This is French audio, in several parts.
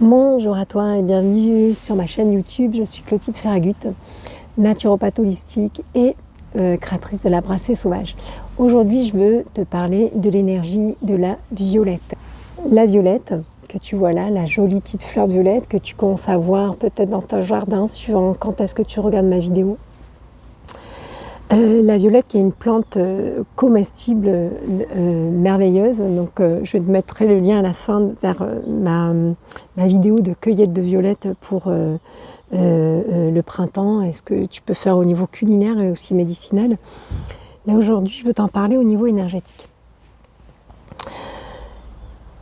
Bonjour à toi et bienvenue sur ma chaîne YouTube. Je suis Clotilde Ferragut, naturopathe holistique et créatrice de la brassée sauvage. Aujourd'hui, je veux te parler de l'énergie de la violette. La violette, que tu vois là, la jolie petite fleur de violette que tu commences à voir peut-être dans ton jardin, suivant quand est-ce que tu regardes ma vidéo. La violette qui est une plante comestible merveilleuse, donc je te mettrai le lien à la fin vers ma vidéo de cueillette de violettes pour le printemps, et ce que tu peux faire au niveau culinaire et aussi médicinal. Là aujourd'hui je veux t'en parler au niveau énergétique.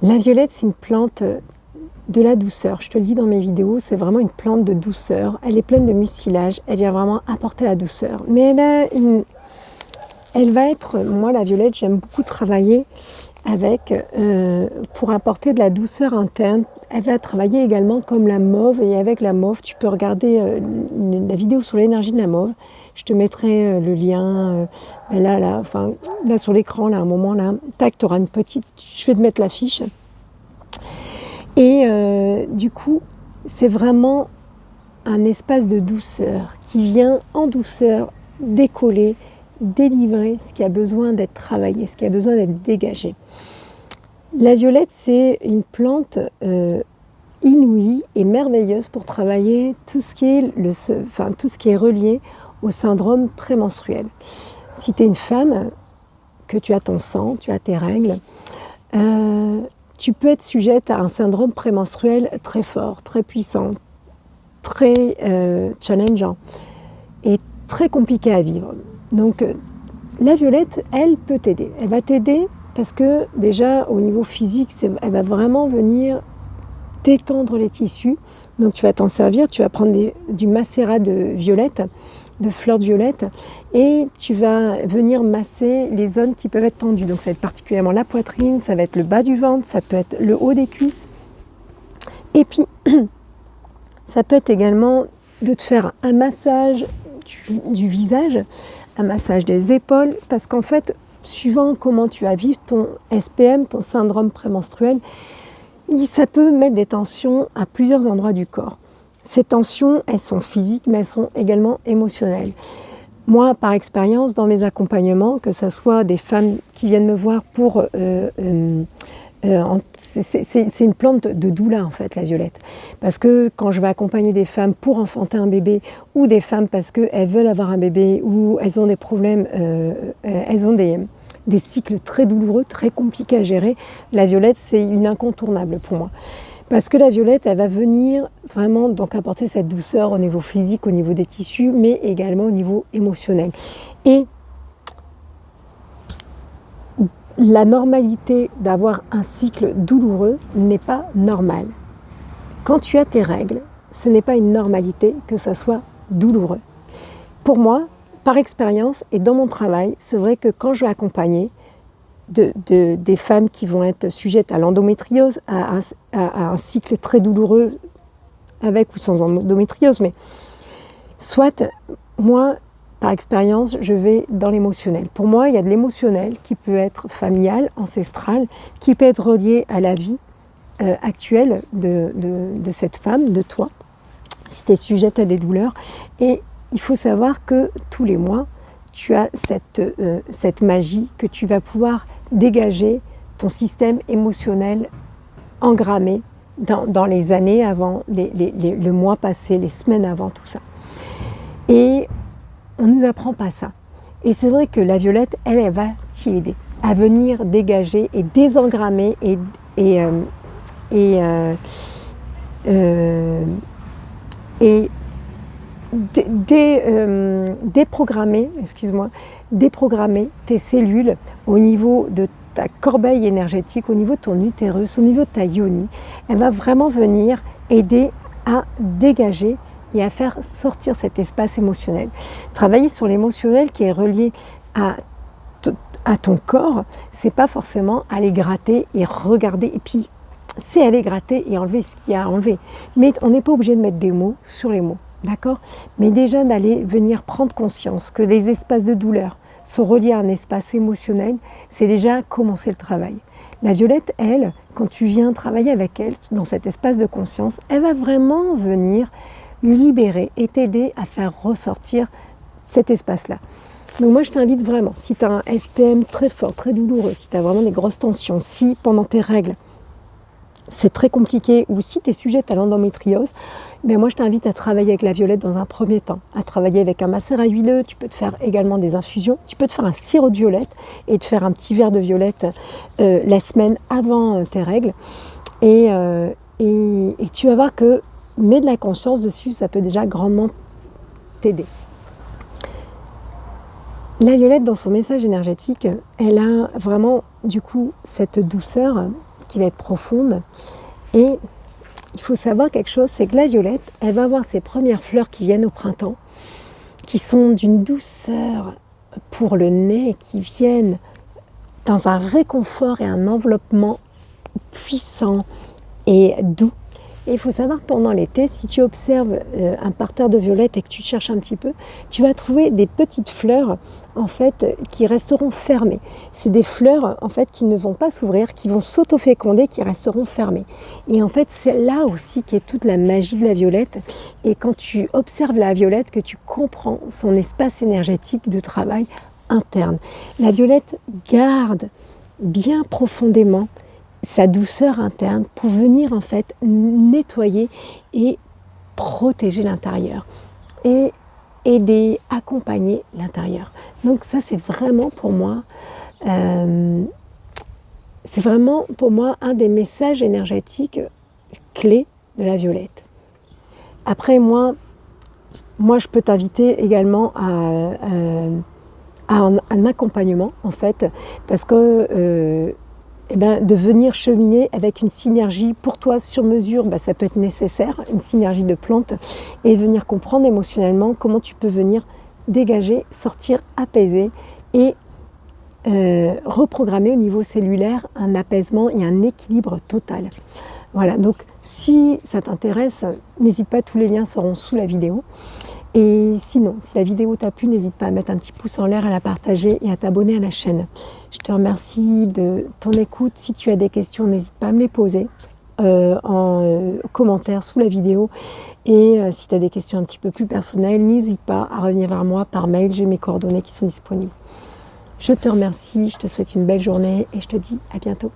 La violette, c'est une plante de la douceur, je te le dis dans mes vidéos, c'est vraiment une plante de douceur, elle est pleine de mucilage, elle vient vraiment apporter la douceur, mais elle va être, moi la violette, j'aime beaucoup travailler avec, pour apporter de la douceur interne. Elle va travailler également comme la mauve, et avec la mauve, tu peux regarder la vidéo sur l'énergie de la mauve, je te mettrai le lien là sur l'écran, là, à un moment, là, tac, tu auras une petite, je vais te mettre l'affiche. Et du coup, c'est vraiment un espace de douceur qui vient en douceur décoller, délivrer ce qui a besoin d'être travaillé, ce qui a besoin d'être dégagé. La violette, c'est une plante inouïe et merveilleuse pour travailler tout ce qui est relié au syndrome prémenstruel. Si tu es une femme, que tu as ton sang, tu as tes règles, tu peux être sujette à un syndrome prémenstruel très fort, très puissant, très challengeant et très compliqué à vivre. Donc la violette, elle peut t'aider. Elle va t'aider parce que déjà au niveau physique, elle va vraiment venir détendre les tissus. Donc tu vas t'en servir, tu vas prendre du macérat de violette, de fleurs de violette, et tu vas venir masser les zones qui peuvent être tendues. Donc ça va être particulièrement la poitrine, ça va être le bas du ventre, ça peut être le haut des cuisses. Et puis ça peut être également de te faire un massage du visage, un massage des épaules, parce qu'en fait, suivant comment tu vas vivre ton SPM, ton syndrome prémenstruel, ça peut mettre des tensions à plusieurs endroits du corps. Ces tensions, elles sont physiques, mais elles sont également émotionnelles. Moi, par expérience, dans mes accompagnements, que ce soit des femmes qui viennent me voir pour... c'est une plante de doula, en fait, la violette. Parce que quand je vais accompagner des femmes pour enfanter un bébé, ou des femmes parce qu'elles veulent avoir un bébé, ou elles ont des problèmes, elles ont des cycles très douloureux, très compliqués à gérer, la violette, c'est une incontournable pour moi. Parce que la violette, elle va venir vraiment donc apporter cette douceur au niveau physique, au niveau des tissus, mais également au niveau émotionnel. Et la normalité d'avoir un cycle douloureux n'est pas normale. Quand tu as tes règles, ce n'est pas une normalité que ça soit douloureux. Pour moi, par expérience et dans mon travail, c'est vrai que quand je vais accompagner des femmes qui vont être sujettes à l'endométriose, à un cycle très douloureux, avec ou sans endométriose, mais soit, moi, par expérience, je vais dans l'émotionnel. Pour moi, il y a de l'émotionnel qui peut être familial, ancestral, qui peut être relié à la vie actuelle de cette femme, de toi, si tu es sujette à des douleurs. Et il faut savoir que tous les mois, tu as cette magie que tu vas pouvoir dégager ton système émotionnel engrammé dans les années avant, le mois passé, les semaines avant, tout ça. Et on ne nous apprend pas ça. Et c'est vrai que la violette, elle va t'y aider à venir dégager et désengrammer déprogrammer tes cellules au niveau de ta corbeille énergétique, au niveau de ton utérus, au niveau de ta yoni. Elle va vraiment venir aider à dégager et à faire sortir cet espace émotionnel. Travailler sur l'émotionnel qui est relié à ton corps, c'est pas forcément aller gratter et regarder, et puis c'est aller gratter et enlever ce qu'il y a à enlever. Mais on n'est pas obligé de mettre des mots sur les mots, d'accord ? Mais déjà d'aller venir prendre conscience que les espaces de douleur sont reliés à un espace émotionnel, c'est déjà commencer le travail. La violette, elle, quand tu viens travailler avec elle dans cet espace de conscience, elle va vraiment venir libérer et t'aider à faire ressortir cet espace-là. Donc moi je t'invite vraiment, si tu as un SPM très fort, très douloureux, si tu as vraiment des grosses tensions, si pendant tes règles c'est très compliqué ou si tu es sujette à l'endométriose, ben moi je t'invite à travailler avec la violette dans un premier temps, à travailler avec un macérat huileux, tu peux te faire également des infusions, tu peux te faire un sirop de violette et te faire un petit verre de violette la semaine avant tes règles et tu vas voir que mettre de la conscience dessus, ça peut déjà grandement t'aider. La violette, dans son message énergétique, elle a vraiment, du coup, cette douceur qui va être profonde. Et il faut savoir quelque chose, c'est que la violette, elle va avoir ses premières fleurs qui viennent au printemps, qui sont d'une douceur pour le nez, qui viennent dans un réconfort et un enveloppement puissant et doux. Et il faut savoir que pendant l'été, si tu observes un parterre de violettes et que tu cherches un petit peu, tu vas trouver des petites fleurs en fait qui resteront fermées. C'est des fleurs en fait qui ne vont pas s'ouvrir, qui vont s'auto-féconder, qui resteront fermées. Et en fait, c'est là aussi qu'est toute la magie de la violette. Et quand tu observes la violette, que tu comprends son espace énergétique de travail interne. La violette garde bien profondément sa douceur interne pour venir en fait nettoyer et protéger l'intérieur et aider, accompagner l'intérieur. Donc ça c'est vraiment pour moi un des messages énergétiques clés de la violette. Après moi je peux t'inviter également à un accompagnement en fait parce que de venir cheminer avec une synergie pour toi sur mesure, ça peut être nécessaire, une synergie de plantes, et venir comprendre émotionnellement comment tu peux venir dégager, sortir, apaiser et reprogrammer au niveau cellulaire un apaisement et un équilibre total. Voilà, donc si ça t'intéresse, n'hésite pas, tous les liens seront sous la vidéo. Et sinon, si la vidéo t'a plu, n'hésite pas à mettre un petit pouce en l'air, à la partager et à t'abonner à la chaîne. Je te remercie de ton écoute. Si tu as des questions, n'hésite pas à me les poser en commentaire sous la vidéo. Et si tu as des questions un petit peu plus personnelles, n'hésite pas à revenir vers moi par mail. J'ai mes coordonnées qui sont disponibles. Je te remercie, je te souhaite une belle journée et je te dis à bientôt.